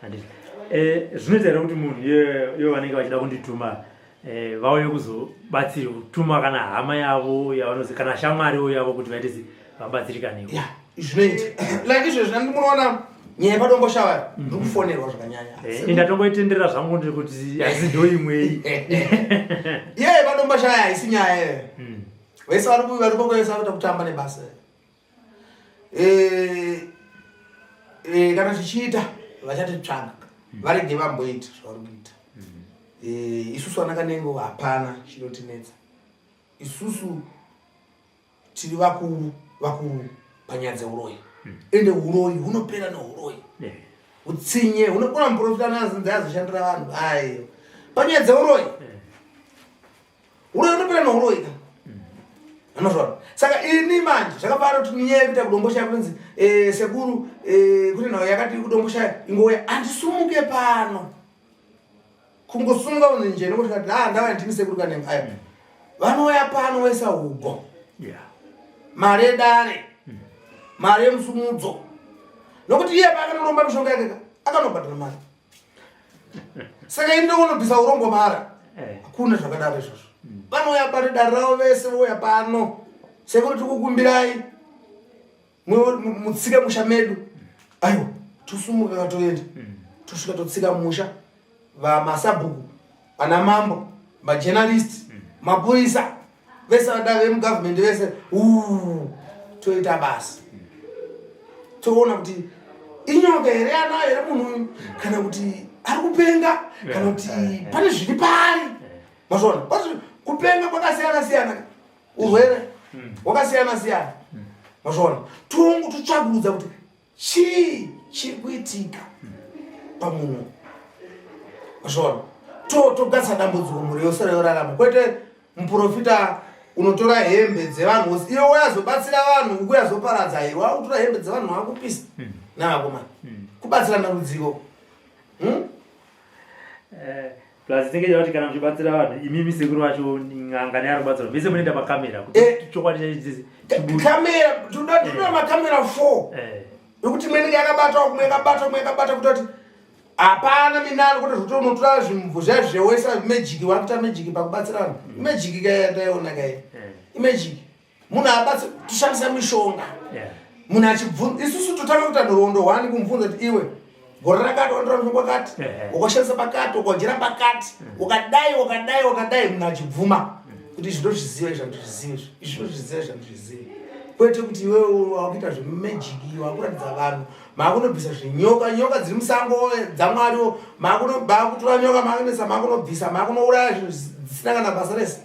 Handiti. Zvinotaura kuti munhu iyo vanenge vachida kundituma vauye kuzobatsirwa kutuma kana hama yavo yavanozi kana shamwariwo yavo kuti vaite vabatsirikanewo. Yeah, zvinoita. Like izvozvo ndinoona nyaya yepadomboshava ndikufonerwa zvakanyanya. Ndatomboitenderera zvangu ndiri kuti haisi ndo imweyi. Yeye padomboshava haisi nyaya. Vese vari kukwesa kuti kutamba nebasa. Kana tichiita vachatitsvaga varege vamboita zvavari kuita. Isusu vana Kanengo hapana chinotinetsa. Isusu tiri vakuru panyaya dzeuroyi. Ende uroyi hunopera neuroyi. Utsinye hunokona muprofita nazinzi azoshandira vanhu. Ayo. Panyaya dzeuroyi. Uroyi hunopera neuroyi. Anozvona. Saka ini manje zvakafara kuti nyaya yekuita kudomboshava kunzi sekuru kuti nhau yakati kudomboshava ingouya andisumuke pano. Kungosunga kunzi njeni kuti ndava ndini Sekuru Kanengo aya. Vanouya pano vese ugo. Mari yedare. Mari yemusumudzo. Nokuti iye paakanoromba mishonga yake akanobhadhara mari. Saka inde unobvisa urombo mara. Hakuna zvakadaro izvozvo. Vanouya pano dare ravo vese vouya pano. Sekuru tikukumbirai mutsike musha medu. Aiwa, tosumuka katoenda. Tosvika totsika musha. Vamasabhuku, vana mambo, majournalist, mapurisa, vese vada vemugovernment vese toita basa. Toona kuti inyoka here anayo here munhu kana kuti ari kupenga kana kuti pane zviri pari. Mazvona kupenga kwakasiyana siyana, urwere hwakasiyana siyana. Mazvona totsvagurudza kuti chii chiri kuitika pamunhu. Mazvona togatsa dambudziko mhuri yose yorarama. Kwete muprofita unotora hembe dzevanhu iwe wazobatsira vanhu ukuyazoparadza iwe wakutora hembe dzevanhu wakupisa navakomana kubatsirana rudziro. Plus tinge kuti kana muchibatsira vanhu imimi sekuru wacho nganga neari kubatsira vese munoenda pakamera kuti chokwadi chaidzisi kamera tinoda makamera 4 yokuti mwenenge yakabata kumwe yakabata kutoti hapana minano kuti zvoti unotora zvimvu zvazvewesa magic wakuita magic pakubatsira vanhu. Magic kayataiona kai magic munhu abatsira tushandisa mishonga. Munhu achibvunza isusu totanga kuita nhoroondo hwani kumubvunza kuti iwe gore rakati wandora mushonga wakati ukashandisa pakati ukadyira pakati ukadai munhu achibvuma kuti zvindozviziva zvandozviziva izvozviziva zvandozviziva. Kwete kuti iwewe wakuita zvemagic wakuratidza vanhu makunobvisa nyoka dziri musango dzamwariwo makunotora nyoka makunesa makunobvisa makunouraya zvinhu zvisina kana basa rese.